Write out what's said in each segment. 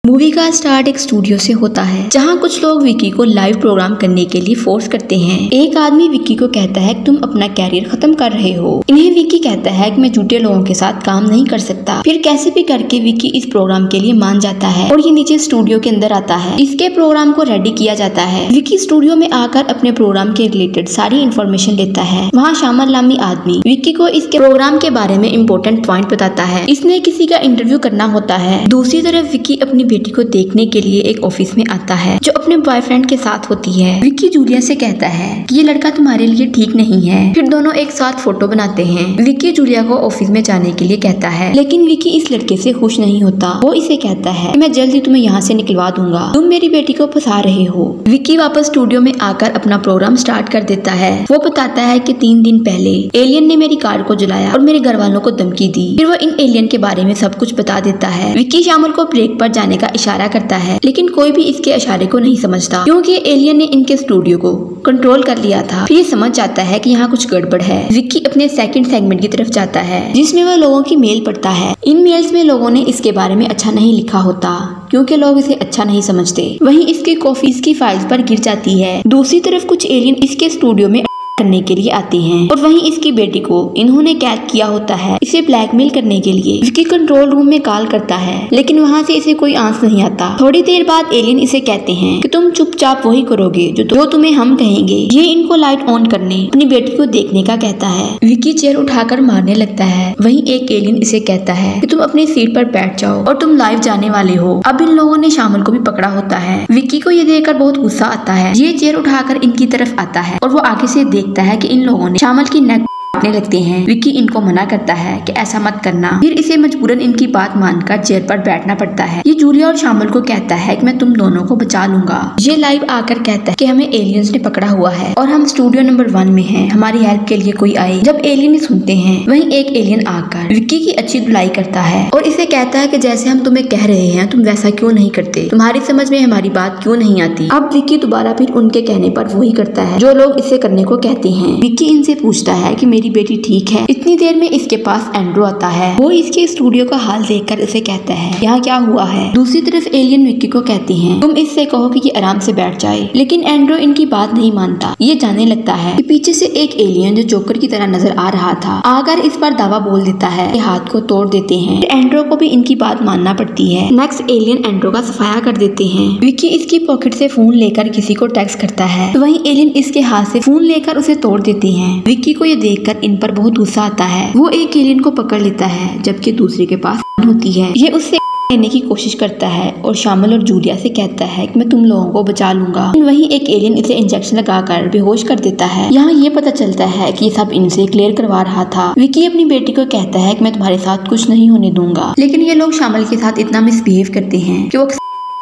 Movie का start एक studio से होता है जहाँ कुछ लोग विक्की को लाइव प्रोग्राम करने के लिए फोर्स करते हैं। एक आदमी विक्की को कहता है कि तुम अपना कैरियर खत्म कर रहे हो। इन्हें विक्की कहता है कि मैं झूठे लोगों के साथ काम नहीं कर सकता। फिर कैसे भी करके विक्की इस प्रोग्राम के लिए मान जाता है और ये नीचे स्टूडियो के अंदर आता है। इसके प्रोग्राम को रेडी किया जाता है। विक्की स्टूडियो में आकर अपने प्रोग्राम के रिलेटेड सारी इन्फॉर्मेशन लेता है। वहाँ शामल नामी आदमी विक्की को इसके प्रोग्राम के बारे में इम्पोर्टेंट पॉइंट बताता है। इसने किसी का इंटरव्यू करना होता है। दूसरी तरफ विक्की अपनी बेटी को देखने के लिए एक ऑफिस में आता है जो अपने बॉयफ्रेंड के साथ होती है। विक्की जूलिया से कहता है कि ये लड़का तुम्हारे लिए ठीक नहीं है। फिर दोनों एक साथ फोटो बनाते हैं। विक्की जूलिया को ऑफिस में जाने के लिए कहता है, लेकिन विक्की इस लड़के से खुश नहीं होता। वो इसे कहता है मैं जल्द ही तुम्हें यहाँ से निकलवा दूंगा, तुम मेरी बेटी को फंसा रहे हो। विक्की वापस स्टूडियो में आकर अपना प्रोग्राम स्टार्ट कर देता है। वो बताता है कि 3 दिन पहले एलियन ने मेरी कार को जलाया और मेरे घर वालों को धमकी दी। फिर वो इन एलियन के बारे में सब कुछ बता देता है। विक्की शामल को ब्रेक पर जाने का इशारा करता है, लेकिन कोई भी इसके इशारे को नहीं समझता क्योंकि एलियन ने इनके स्टूडियो को कंट्रोल कर लिया था। फिर समझ जाता है कि यहाँ कुछ गड़बड़ है। विक्की अपने सेकंड सेगमेंट की तरफ जाता है जिसमें वह लोगों की मेल पढ़ता है। इन मेल्स में लोगों ने इसके बारे में अच्छा नहीं लिखा होता क्योंकि लोग इसे अच्छा नहीं समझते। वहीं इसकी कॉफी इसकी फाइल्स पर गिर जाती है। दूसरी तरफ कुछ एलियन इसके स्टूडियो में करने के लिए आते हैं और वहीं इसकी बेटी को इन्होंने कैद किया होता है इसे ब्लैकमेल करने के लिए। विक्की कंट्रोल रूम में कॉल करता है लेकिन वहां से इसे कोई आंसर नहीं आता। थोड़ी देर बाद एलियन इसे कहते हैं कि तुम चुपचाप वही करोगे जो तुम्हें हम कहेंगे। ये इनको लाइट ऑन करने अपनी बेटी को देखने का कहता है। विक्की चेयर उठाकर मारने लगता है। वहीं एक एलियन इसे कहता है कि तुम अपनी सीट पर बैठ जाओ और तुम लाइव जाने वाले हो। अब इन लोगों ने शामल को भी पकड़ा होता है। विक्की को ये देखकर बहुत गुस्सा आता है। ये चेयर उठाकर इनकी तरफ आता है और वो आगे से देखता है कि इन लोगों ने शामल की नेक काटने लगते हैं। विक्की इनको मना करता है कि ऐसा मत करना। फिर इसे मजबूरन इनकी बात मानकर चेयर पर बैठना पड़ता है। ये जूलिया और शामल को कहता है कि मैं तुम दोनों को बचा लूंगा। ये लाइव आकर कहता है कि हमें एलियंस ने पकड़ा हुआ है और हम स्टूडियो नंबर 1 में हैं। हमारी हेल्प के लिए कोई आए। जब एलियन सुनते हैं वहीं एक एलियन आकर विक्की की अच्छी धुलाई करता है और इसे कहता है कि जैसे हम तुम्हें कह रहे हैं तुम वैसा क्यों नहीं करते, तुम्हारी समझ में हमारी बात क्यों नहीं आती। अब विक्की दोबारा फिर उनके कहने पर वही करता है जो लोग इसे करने को कहते हैं। विक्की इनसे पूछता है कि मेरी बेटी ठीक है। इतनी देर में इसके पास एंड्रो आता है। वो इसके स्टूडियो का हाल देखकर उसे कहता है यहाँ क्या हुआ है। दूसरी तरफ एलियन विक्की को कहती हैं तुम इससे कहो कि ये आराम से बैठ जाए, लेकिन एंड्रो इनकी बात नहीं मानता। ये जानने लगता है कि पीछे से एक एलियन जो जोकर की तरह नजर आ रहा था आकर इस पर दावा बोल देता है कि हाथ को तोड़ देते हैं। एंड्रो को भी इनकी बात मानना पड़ती है। नेक्स्ट एलियन एंड्रो का सफाया कर देते हैं। विक्की इसकी पॉकेट से फोन लेकर किसी को टेक्स्ट करता है तो वहीं एलियन इसके हाथ से फोन लेकर उसे तोड़ देते हैं। विक्की को ये देखकर इन पर बहुत गुस्सा आता है। वो एक एलियन को पकड़ लेता है जबकि दूसरे के पास होती है। ये उससे लेने की कोशिश करता है और शामल और जूलिया से कहता है कि मैं तुम लोगों को बचा लूंगा। वहीं एक एलियन इसे इंजेक्शन लगाकर बेहोश कर देता है। यहाँ ये पता चलता है कि ये सब इनसे क्लियर करवा रहा था। विक्की अपनी बेटी को कहता है कि मैं तुम्हारे साथ कुछ नहीं होने दूंगा, लेकिन ये लोग शामल के साथ इतना मिसबिहेव करते हैं कि वो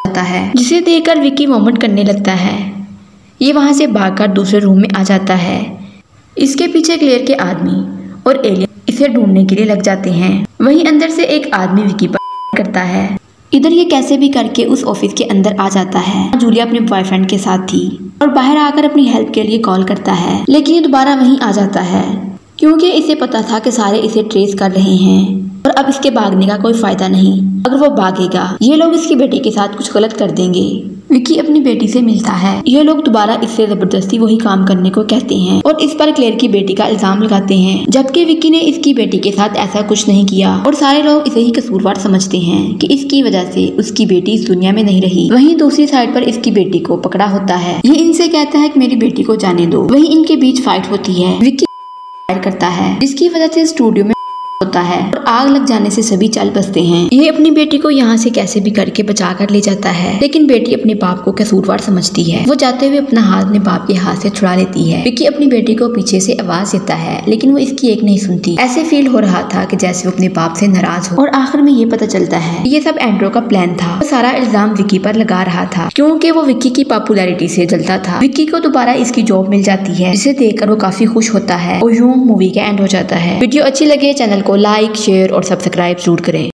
आता है, जिसे देखकर विक्की वोमिट करने लगता है। ये वहाँ से भागकर दूसरे रूम में आ जाता है। इसके पीछे क्लेयर के आदमी और एलियन इसे ढूंढने के लिए लग जाते हैं। वहीं अंदर से एक आदमी विक्की पर करता है। इधर ये कैसे भी करके उस ऑफिस के अंदर आ जाता है। जूलिया अपने बॉयफ्रेंड के साथ थी और बाहर आकर अपनी हेल्प के लिए कॉल करता है, लेकिन ये दोबारा वहीं आ जाता है क्योंकि इसे पता था कि सारे इसे ट्रेस कर रहे हैं और अब इसके भागने का कोई फायदा नहीं। अगर वो भागेगा ये लोग इसकी बेटी के साथ कुछ गलत कर देंगे। विक्की अपनी बेटी से मिलता है। ये लोग दोबारा इससे जबरदस्ती वही काम करने को कहते हैं और इस पर क्लेयर की बेटी का इल्जाम लगाते हैं, जबकि विक्की ने इसकी बेटी के साथ ऐसा कुछ नहीं किया और सारे लोग इसे ही कसूरवार समझते हैं कि इसकी वजह से उसकी बेटी इस दुनिया में नहीं रही। वहीं दूसरी साइड पर इसकी बेटी को पकड़ा होता है। ये इनसे कहता है कि मेरी बेटी को जाने दो। वहीं इनके बीच फाइट होती है। विक्की फायर करता है जिसकी वजह से स्टूडियो में होता है और आग लग जाने से सभी चल बसते हैं। ये अपनी बेटी को यहाँ से कैसे भी करके बचा कर ले जाता है, लेकिन बेटी अपने बाप को कसूरवार समझती है। वो जाते हुए अपना हाथ अपने बाप के हाथ से छुड़ा लेती है। विक्की अपनी बेटी को पीछे से आवाज देता है, लेकिन वो इसकी एक नहीं सुनती। ऐसे फील हो रहा था कि जैसे वो अपने बाप से नाराज हो। और आखिर में ये पता चलता है ये सब एंड्रो का प्लान था। वो सारा इल्जाम विक्की पर लगा रहा था क्योंकि वो विक्की की पॉपुलैरिटी से जलता था। विक्की को दोबारा इसकी जॉब मिल जाती है जिसे देखकर वो काफी खुश होता है और यूं मूवी का एंड हो जाता है। वीडियो अच्छी लगे चैनल को लाइक शेयर और सब्सक्राइब जरूर करें।